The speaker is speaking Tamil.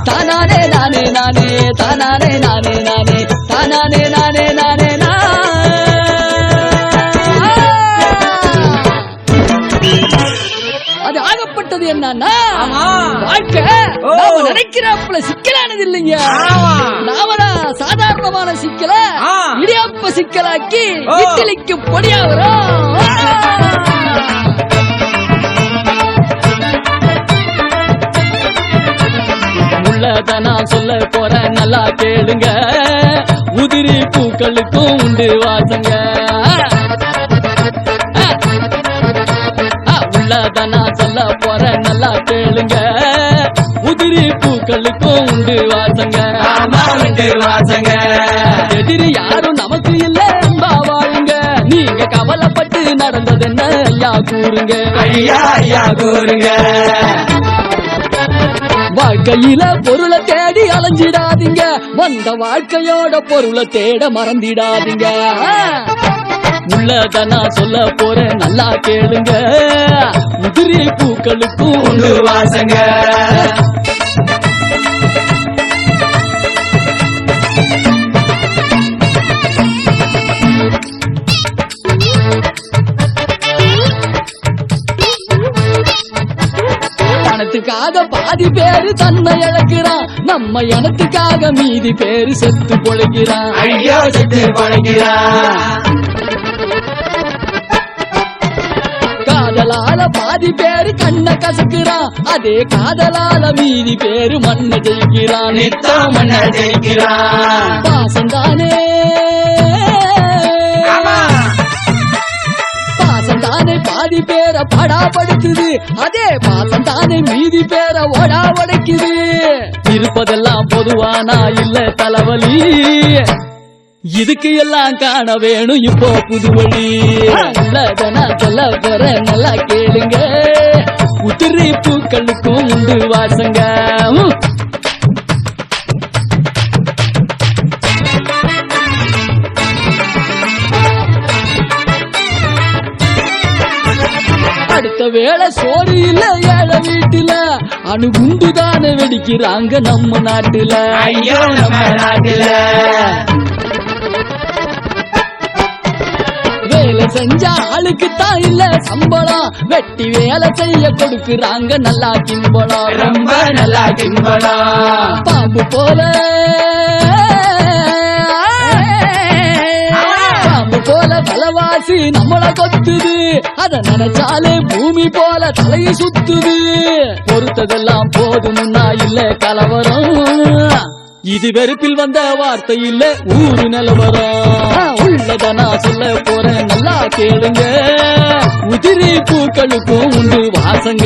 தானானே நானே நானே தானானே நானே நானே தானானே நானே நானே அது ஆகப்பட்டது என்னன்னா வாழ்க்கை நாம நினைக்கிறாப்புல சிக்கலானது இல்லைங்க. நாமதான் சாதாரணமான சிக்கல இடியாப்ப சிக்கலாக்கி இட்லிக்கு பொடியா வரும். உள்ளத நான் சொல்ல போறேன் நல்லா கேளுங்க. உதிரி பூக்களுக்கும் உண்டு வாசங்க. உள்ளத நான் சொல்ல போறேன் நல்லா கேளுங்க. உதிரி பூக்களுக்கும் உண்டு வாசங்க. வாசங்க எதிரி யாரும் நமக்கு இல்ல அன்பா வாழுங்க. நீங்க கவலைப்பட்டு நடந்தது என்ன ஐயா கூறுங்க. ஐயா ஐயா கூறுங்க. வாழ்க்கையில பொருளை தேடி அலைஞ்சிடாதீங்க. வந்த வாழ்க்கையோட பொருளை தேட மறந்திடாதீங்க. உள்ளத நான் சொல்ல போறேன் நல்லா கேளுங்க. உதிரி பூக்களுக்கும் உண்டு வாசங்க. பணத்துக்காக பாதி பேரு தன்னை இழக்கிறான். நம்ம இனத்துக்காக மீதி பேரு செத்து பொழைக்கிறான். ஐயோ செத்து பொழைக்கிறான். காதலால பாதி பேரு கண்ண கசக்குறான். அதே காதலால மீதி பேரு மண்ண ஜெயிக்கிறான். நித்தம் மண்ண ஜெயிக்கிறான். பாசந்தானே பாசந்தானே பாதி பேரை படாபடுத்துது. அதே பாசந்தானே மீதி பேரை ஓடா உடைக்குது. இருப்பதெல்லாம் பொதுவானா இல்ல தலைவலி. இதுக்கு எல்லாம் காண வேணும் இப்போ புதுவழி. நான் சொல்ல போறேன் நல்லா கேளுங்க. உதிரி பூக்களுக்கும் உண்டு வாசங்க. அடுத்த வேளை சோறு இல்ல ஏழை வீட்டுல அணுகுண்டுதானே வெடிக்கிறாங்க நம்ம நாட்டுல. ஐயோ நம்ம நாட்டுல வேலை செஞ்ச ஆளுக்கு தான் இல்ல சம்பளம். வெட்டி வேலை செய்ய கொடுக்குறாங்க நல்லா கிம்பளம். ரொம்ப நல்லா கிம்பளம். பாம்பு போல தலைவாசி நம்மள கொத்துது. அத நினைச்சாலே பூமி போல தலையை சுத்துது. பொறுத்ததெல்லாம் போதும்னா இல்ல கலவரம். இது வெறுப்பில் வந்த வார்த்தை இல்ல ஊரு நிலவரம். உள்ளத நான் சொல்ல போறேன் நல்லா கேளுங்க. உதிரி பூக்களுக்கும் உண்டு வாசங்க.